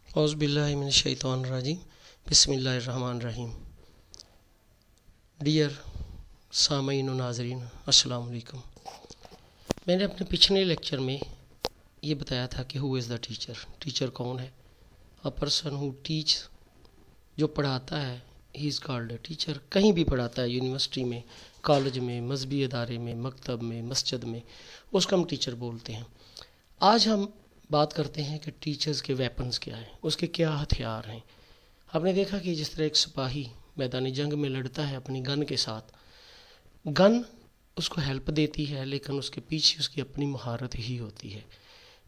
اعوذ باللہ من الشیطان الرجیم بسم اللہ الرحمن الرحیم۔ ڈیئر سامعین و ناظرین، السلام علیکم۔ میں نے اپنے پچھلے لیکچر میں یہ بتایا تھا کہ ہو از دا ٹیچر، ٹیچر کون ہے؟ اے پرسن ہو ٹیچ، جو پڑھاتا ہے ہی از کالڈ اے ٹیچر۔ کہیں بھی پڑھاتا ہے، یونیورسٹی میں، کالج میں، مذہبی ادارے میں، مکتب میں، مسجد میں، اس کو ہم ٹیچر بولتے ہیں۔ آج ہم بات کرتے ہیں کہ ٹیچرز کے ویپنز کیا ہیں، اس کے کیا ہتھیار ہیں۔ آپ نے دیکھا کہ جس طرح ایک سپاہی میدانی جنگ میں لڑتا ہے اپنی گن کے ساتھ، گن اس کو ہیلپ دیتی ہے لیکن اس کے پیچھے اس کی اپنی مہارت ہی ہوتی ہے۔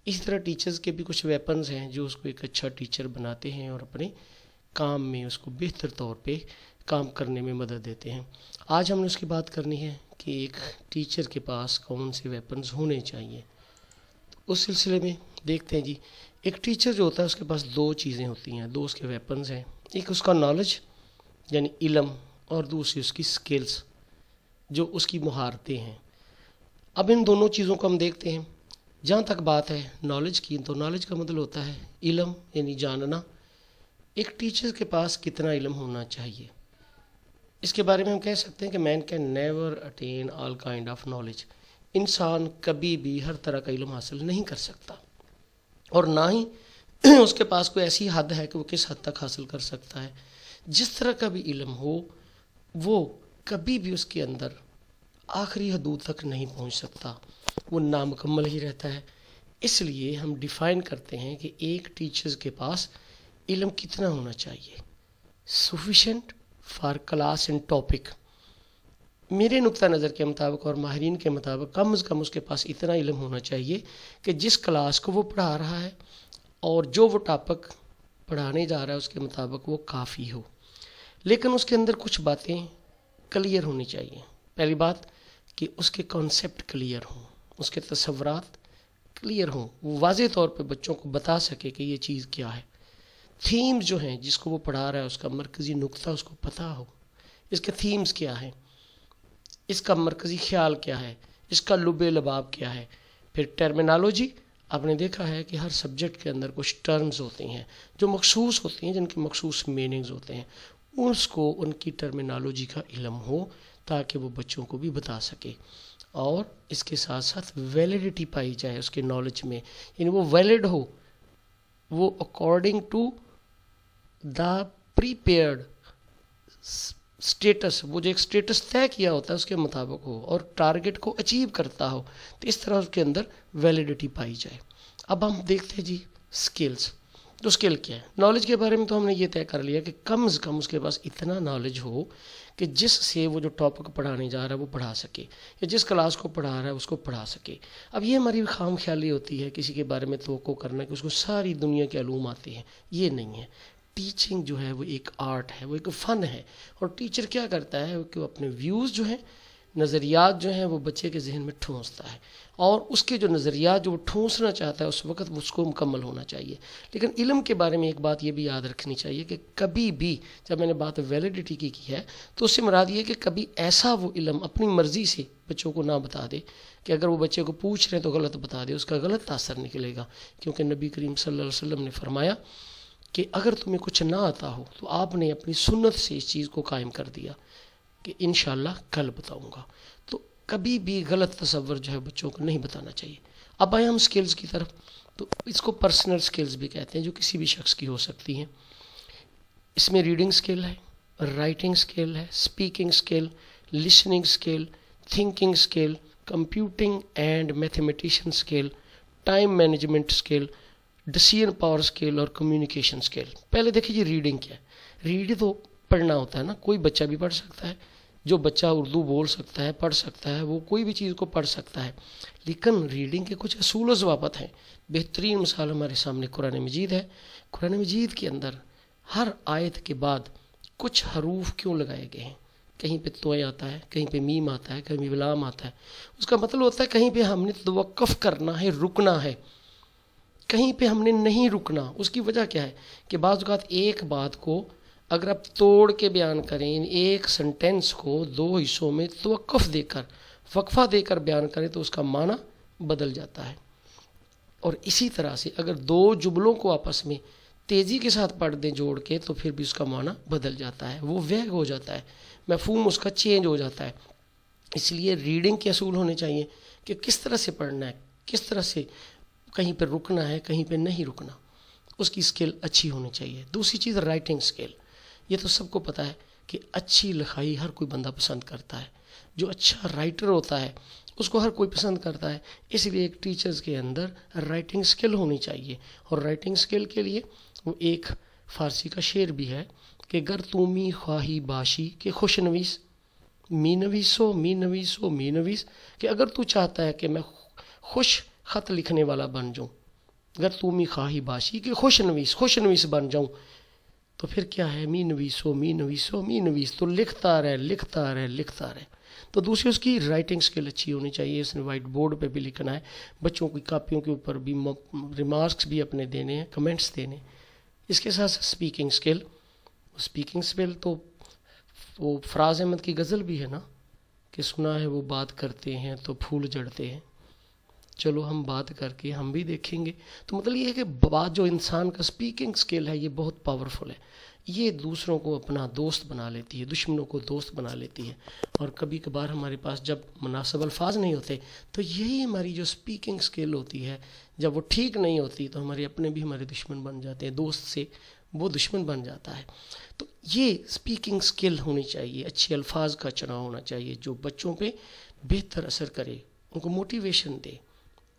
اسی طرح ٹیچرز کے بھی کچھ ویپنز ہیں جو اس کو ایک اچھا ٹیچر بناتے ہیں اور اپنے کام میں اس کو بہتر طور پہ کام کرنے میں مدد دیتے ہیں۔ آج ہم نے اس کی بات کرنی ہے کہ ایک ٹیچر کے پاس کون سے ویپنز ہونے چاہیے۔ اس سلسلے میں دیکھتے ہیں جی، ایک ٹیچر جو ہوتا ہے اس کے پاس دو چیزیں ہوتی ہیں، دو اس کے ویپنز ہیں۔ ایک اس کا نالج یعنی علم، اور دوسری اس کی سکلز جو اس کی مہارتیں ہیں۔ اب ان دونوں چیزوں کو ہم دیکھتے ہیں۔ جہاں تک بات ہے نالج کی، تو نالج کا مطلب ہوتا ہے علم یعنی جاننا۔ ایک ٹیچر کے پاس کتنا علم ہونا چاہیے، اس کے بارے میں ہم کہہ سکتے ہیں کہ man can never attain all kind of knowledge. انسان کبھی بھی ہر طرح کا علم حاصل نہیں کر سکتا، اور نہ ہی اس کے پاس کوئی ایسی حد ہے کہ وہ کس حد تک حاصل کر سکتا ہے۔ جس طرح کا بھی علم ہو، وہ کبھی بھی اس کے اندر آخری حدود تک نہیں پہنچ سکتا، وہ نامکمل ہی رہتا ہے۔ اس لیے ہم ڈیفائن کرتے ہیں کہ ایک ٹیچرز کے پاس علم کتنا ہونا چاہیے۔ Sufficient for class and topic. میرے نقطہ نظر کے مطابق اور ماہرین کے مطابق کم از کم اس کے پاس اتنا علم ہونا چاہیے کہ جس کلاس کو وہ پڑھا رہا ہے اور جو وہ ٹاپک پڑھانے جا رہا ہے اس کے مطابق وہ کافی ہو، لیکن اس کے اندر کچھ باتیں کلیئر ہونی چاہیے۔ پہلی بات کہ اس کے کانسیپٹ کلیئر ہوں، اس کے تصورات کلیئر ہوں، وہ واضح طور پہ بچوں کو بتا سکے کہ یہ چیز کیا ہے۔ تھیمز جو ہیں جس کو وہ پڑھا رہا ہے اس کا مرکزی نقطہ اس کو پتہ ہو، اس کے تھیمز کیا ہیں، اس کا مرکزی خیال کیا ہے، اس کا لب لباب کیا ہے۔ پھر ٹرمینالوجی، آپ نے دیکھا ہے کہ ہر سبجیکٹ کے اندر کچھ ٹرمز ہوتے ہیں جو مخصوص ہوتے ہیں، جن کے مخصوص میننگز ہوتے ہیں، اس کو ان کی ٹرمینالوجی کا علم ہو تاکہ وہ بچوں کو بھی بتا سکے۔ اور اس کے ساتھ ساتھ ویلیڈیٹی پائی جائے اس کے نالج میں، یعنی وہ ویلڈ ہو، وہ according to the prepared states, وہ جو ایک سٹیٹس طے کیا ہوتا ہے اس کے مطابق ہو اور ٹارگٹ کو اچیو کرتا ہو، تو اس طرح اس کے اندر ویلیڈیٹی پائی جائے۔ اب ہم دیکھتے ہیں جی سکلز۔ تو سکل کیا ہے؟ نالج کے بارے میں تو ہم نے یہ طے کر لیا کہ کم از کم اس کے پاس اتنا نالج ہو کہ جس سے وہ جو ٹاپک پڑھانے جا رہا ہے وہ پڑھا سکے، یا جس کلاس کو پڑھا رہا ہے اس کو پڑھا سکے۔ اب یہ ہماری خام خیالی ہوتی ہے کسی کے بارے میں توقع کرنا کہ اس کو ساری دنیا کے علوم آتے ہیں، یہ نہیں ہے۔ ٹیچنگ جو ہے وہ ایک آرٹ ہے، وہ ایک فن ہے، اور ٹیچر کیا کرتا ہے کہ وہ اپنے ویوز جو ہیں، نظریات جو ہیں، وہ بچے کے ذہن میں ٹھونستا ہے، اور اس کے جو نظریات جو وہ ٹھونسنا چاہتا ہے اس وقت اس کو مکمل ہونا چاہیے۔ لیکن علم کے بارے میں ایک بات یہ بھی یاد رکھنی چاہیے کہ کبھی بھی، جب میں نے بات ویلیڈیٹی کی ہے تو اس سے مراد یہ کہ کبھی ایسا وہ علم اپنی مرضی سے بچوں کو نہ بتا دے کہ اگر وہ بچے کو پوچھ رہے ہیں تو غلط بتا دے، اس کا غلط تاثر نکلے گا۔ کیونکہ نبی کریم صلی اللہ علیہ وسلم نے فرمایا کہ اگر تمہیں کچھ نہ آتا ہو تو آپ نے اپنی سنت سے اس چیز کو قائم کر دیا کہ انشاءاللہ کل بتاؤں گا۔ تو کبھی بھی غلط تصور جو ہے بچوں کو نہیں بتانا چاہیے۔ اب آئے ہم سکلز کی طرف، تو اس کو پرسنل سکلز بھی کہتے ہیں، جو کسی بھی شخص کی ہو سکتی ہیں۔ اس میں ریڈنگ سکل ہے، رائٹنگ سکل ہے، speaking skill, listening skill, thinking skill, computing and mathematician skill, time management skill, decision power skill اور کمیونیکیشن سکل۔ پہلے دیکھیں جی ریڈنگ کیا ہے۔ ریڈ تو پڑھنا ہوتا ہے نا، کوئی بچہ بھی پڑھ سکتا ہے، جو بچہ اردو بول سکتا ہے، پڑھ سکتا ہے، وہ کوئی بھی چیز کو پڑھ سکتا ہے۔ لیکن ریڈنگ کے کچھ اصول و ضوابط ہیں۔ بہترین مثال ہمارے سامنے قرآن مجید ہے۔ قرآن مجید کے اندر ہر آیت کے بعد کچھ حروف کیوں لگائے گئے ہیں؟ کہیں پہ توئے آتا ہے، کہیں پہ میم آتا ہے، کہیں پہ لام آتا ہے۔ اس کا مطلب ہوتا ہے کہیں پہ ہم نے توقف کرنا ہے، رکنا ہے، کہیں پہ ہم نے نہیں رکنا۔ اس کی وجہ کیا ہے کہ بعض اوقات ایک بات کو اگر آپ توڑ کے بیان کریں، ایک سنٹینس کو دو حصوں میں توقف دے کر، وقفہ دے کر بیان کریں تو اس کا معنی بدل جاتا ہے۔ اور اسی طرح سے اگر دو جملوں کو آپس میں تیزی کے ساتھ پڑھ دیں جوڑ کے تو پھر بھی اس کا معنی بدل جاتا ہے، وہ ویگ ہو جاتا ہے، مفہوم اس کا چینج ہو جاتا ہے۔ اس لیے ریڈنگ کے اصول ہونے چاہیے کہ کس طرح سے پڑھنا ہے، کس طرح سے کہیں پہ رکنا ہے، کہیں پہ نہیں رکنا، اس کی اسکل اچھی ہونی چاہیے۔ دوسری چیز رائٹنگ اسکل، یہ تو سب کو پتہ ہے کہ اچھی لکھائی ہر کوئی بندہ پسند کرتا ہے، جو اچھا رائٹر ہوتا ہے اس کو ہر کوئی پسند کرتا ہے۔ اس لیے ایک ٹیچرز کے اندر رائٹنگ اسکل ہونی چاہیے، اور رائٹنگ اسکل کے لیے وہ ایک فارسی کا شعر بھی ہے کہ گر تومی خواہی باشی کہ خوش نویس، می نویسو می نویسو می نویس، کہ اگر تو چاہتا ہے کہ میں خوش خط لکھنے والا بن جاؤں، گر تومی خواہی باشی کہ خوش نویس بن جاؤں، تو پھر کیا ہے، می نویسو می نویسو می نویس، تو لکھتا رہے لکھتا رہے لکھتا رہے۔ تو دوسری اس کی رائٹنگ سکل اچھی ہونی چاہیے، اس نے وائٹ بورڈ پہ بھی لکھنا ہے، بچوں کی کاپیوں کے اوپر بھی ریمارکس بھی اپنے دینے ہیں، کمنٹس دینے۔ اس کے ساتھ اسپیکنگ سکل تو وہ فراز احمد کی غزل بھی ہے نا کہ سنا ہے وہ بات کرتے ہیں تو پھول جڑتے ہیں، چلو ہم بات کر کے ہم بھی دیکھیں گے۔ تو مطلب یہ ہے کہ بات جو انسان کا اسپیکنگ سکل ہے یہ بہت پاورفل ہے، یہ دوسروں کو اپنا دوست بنا لیتی ہے، دشمنوں کو دوست بنا لیتی ہے۔ اور کبھی کبھار ہمارے پاس جب مناسب الفاظ نہیں ہوتے تو یہی ہماری جو اسپیکنگ سکل ہوتی ہے، جب وہ ٹھیک نہیں ہوتی تو ہمارے اپنے بھی ہمارے دشمن بن جاتے ہیں، دوست سے وہ دشمن بن جاتا ہے۔ تو یہ اسپیکنگ سکل ہونی چاہیے، اچھے الفاظ کا چناؤ ہونا چاہیے جو بچوں پہ بہتر اثر کرے، ان کو موٹیویشن دے،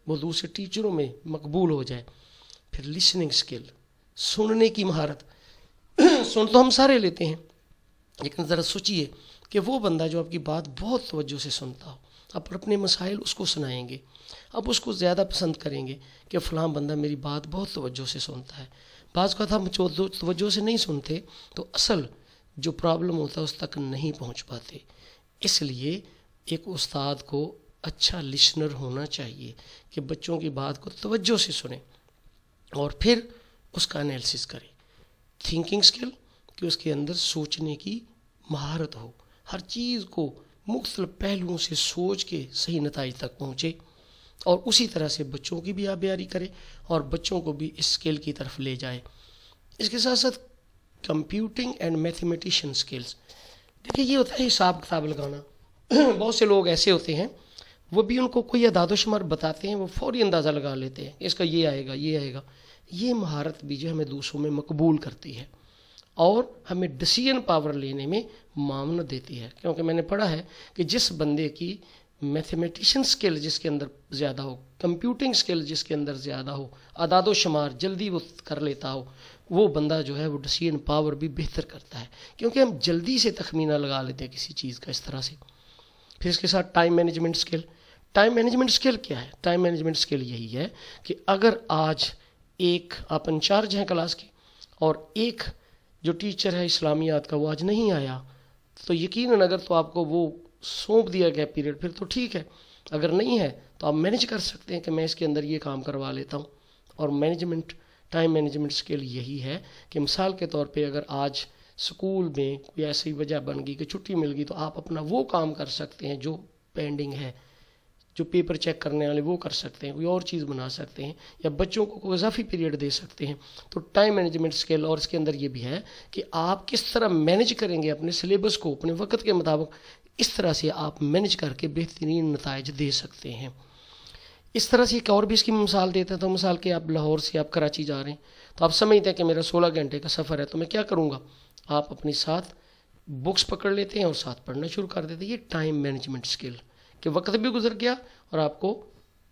وہ دوسرے ٹیچروں میں مقبول ہو جائے۔ پھر لسننگ سکل، سننے کی مہارت، سن تو ہم سارے لیتے ہیں، لیکن ذرا سوچئے کہ وہ بندہ جو آپ کی بات بہت توجہ سے سنتا ہو، آپ اپنے مسائل اس کو سنائیں گے، اب اس کو زیادہ پسند کریں گے کہ فلاں بندہ میری بات بہت توجہ سے سنتا ہے۔ بعض کا ہم توجہ سے نہیں سنتے تو اصل جو پرابلم ہوتا ہے اس تک نہیں پہنچ پاتے۔ اس لیے ایک استاد کو اچھا لسنر ہونا چاہیے کہ بچوں کی بات کو توجہ سے سنیں اور پھر اس کا انالیسس کرے۔ تھنکنگ سکل کہ اس کے اندر سوچنے کی مہارت ہو، ہر چیز کو مختلف پہلوؤں سے سوچ کے صحیح نتائج تک پہنچے، اور اسی طرح سے بچوں کی بھی آبیاری کرے اور بچوں کو بھی اس سکل کی طرف لے جائے۔ اس کے ساتھ ساتھ کمپیوٹنگ اینڈ میتھمیٹیشین سکلز، دیکھیے یہ ہوتا ہے حساب کتاب لگانا۔ بہت سے لوگ ایسے ہوتے ہیں وہ بھی ان کو کوئی اعداد و شمار بتاتے ہیں وہ فوری اندازہ لگا لیتے ہیں، اس کا یہ آئے گا یہ آئے گا۔ یہ مہارت بھی جو ہمیں دوسروں میں مقبول کرتی ہے اور ہمیں ڈیسیژن پاور لینے میں معاونت دیتی ہے، کیونکہ میں نے پڑھا ہے کہ جس بندے کی میتھمیٹیشین سکل جس کے اندر زیادہ ہو، کمپیوٹنگ سکل جس کے اندر زیادہ ہو، اعداد و شمار جلدی وہ کر لیتا ہو، وہ بندہ جو ہے وہ ڈیسیژن پاور بھی بہتر کرتا ہے، کیونکہ ہم جلدی سے تخمینہ لگا لیتے ہیں کسی چیز کا اس طرح سے۔ پھر اس کے ساتھ ٹائم مینجمنٹ سکل۔ ٹائم مینجمنٹ سکل کیا ہے؟ ٹائم مینجمنٹ سکل یہی ہے کہ اگر آج ایک آپ انچارج ہیں کلاس کے اور ایک جو ٹیچر ہے اسلامیات کا وہ آج نہیں آیا تو یقیناً اگر تو آپ کو وہ سونپ دیا گیا پیریڈ پھر تو ٹھیک ہے، اگر نہیں ہے تو آپ مینیج کر سکتے ہیں کہ میں اس کے اندر یہ کام کروا لیتا ہوں۔ اور ٹائم مینجمنٹ سکل یہی ہے کہ مثال کے طور پہ اگر آج سکول میں کوئی ایسی وجہ بن گئی کہ چھٹی مل گئی تو آپ اپنا وہ کام کر سکتے ہیں جو پینڈنگ ہے، جو پیپر چیک کرنے والے وہ کر سکتے ہیں، کوئی اور چیز بنا سکتے ہیں، یا بچوں کو کوئی اضافی پیریڈ دے سکتے ہیں۔ تو ٹائم مینجمنٹ سکل، اور اس کے اندر یہ بھی ہے کہ آپ کس طرح مینیج کریں گے اپنے سلیبس کو اپنے وقت کے مطابق، اس طرح سے آپ مینیج کر کے بہترین نتائج دے سکتے ہیں۔ اس طرح سے ایک اور بھی اس کی مثال دیتا تھا، مثال کہ آپ لاہور سے آپ کراچی جا رہے ہیں تو آپ سمجھتے ہیں کہ میرا 16 گھنٹے کا سفر ہے تو میں کیا کروں گا، آپ اپنے ساتھ بکس پکڑ لیتے ہیں اور ساتھ پڑھنا شروع کر دیتے ہیں۔ یہ ٹائم مینجمنٹ سکل کہ وقت بھی گزر گیا اور آپ کو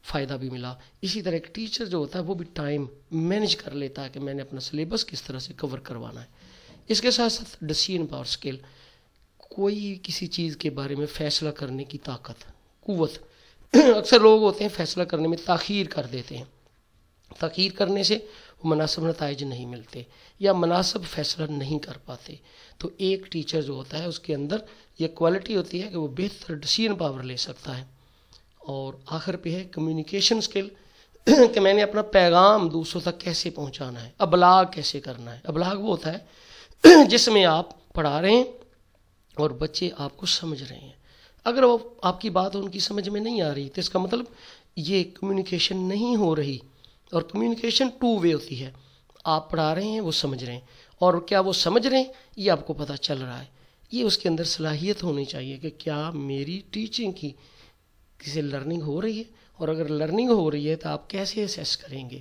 فائدہ بھی ملا۔ اسی طرح ایک ٹیچر جو ہوتا ہے وہ بھی ٹائم مینیج کر لیتا ہے کہ میں نے اپنا سلیبس کس طرح سے کور کروانا ہے۔ اس کے ساتھ ساتھ ڈیسیژن پاور سکل، کوئی کسی چیز کے بارے میں فیصلہ کرنے کی طاقت، قوت۔ اکثر لوگ ہوتے ہیں فیصلہ کرنے میں تاخیر کر دیتے ہیں، تاخیر کرنے سے مناسب نتائج نہیں ملتے یا مناسب فیصلہ نہیں کر پاتے۔ تو ایک ٹیچر جو ہوتا ہے اس کے اندر یہ کوالٹی ہوتی ہے کہ وہ بہتر ڈیسیژن پاور لے سکتا ہے۔ اور آخر پہ ہے کمیونیکیشن سکل کہ میں نے اپنا پیغام دوسروں تک کیسے پہنچانا ہے، ابلاغ کیسے کرنا ہے۔ ابلاغ وہ ہوتا ہے جس میں آپ پڑھا رہے ہیں اور بچے آپ کو سمجھ رہے ہیں، اگر وہ آپ کی بات ان کی سمجھ میں نہیں آ رہی تو اس کا مطلب یہ کمیونیکیشن نہیں ہو رہی۔ اور کمیونیکیشن 2 وے ہوتی ہے، آپ پڑھا رہے ہیں وہ سمجھ رہے ہیں، اور کیا وہ سمجھ رہے ہیں یہ آپ کو پتہ چل رہا ہے۔ یہ اس کے اندر صلاحیت ہونی چاہیے کہ کیا میری ٹیچنگ کی کسی لرننگ ہو رہی ہے، اور اگر لرننگ ہو رہی ہے تو آپ کیسے اسیس کریں گے۔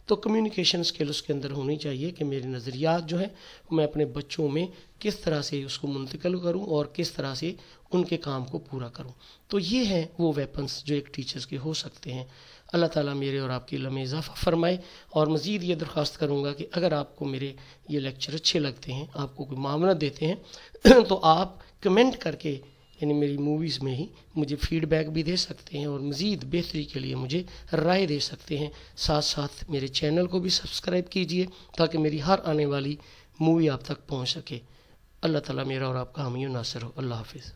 تو کمیونیکیشن سکل اس کے اندر ہونی چاہیے کہ میرے نظریات جو ہیں میں اپنے بچوں میں کس طرح سے اس کو منتقل کروں اور کس طرح سے ان کے کام کو پورا کروں۔ تو یہ ہیں وہ ویپنز جو ایک ٹیچرز کے ہو سکتے ہیں۔ اللہ تعالیٰ میرے اور آپ کے علم میں اضافہ فرمائے، اور مزید یہ درخواست کروں گا کہ اگر آپ کو میرے یہ لیکچر اچھے لگتے ہیں، آپ کو کوئی معاونت دیتے ہیں تو آپ کمنٹ کر کے یعنی میری موویز میں ہی مجھے فیڈ بیک بھی دے سکتے ہیں، اور مزید بہتری کے لیے مجھے رائے دے سکتے ہیں۔ ساتھ ساتھ میرے چینل کو بھی سبسکرائب کیجئے تاکہ میری ہر آنے والی مووی آپ تک پہنچ سکے۔ اللہ تعالیٰ میرا اور آپ کا حامی و ناصر ہو۔ اللہ حافظ۔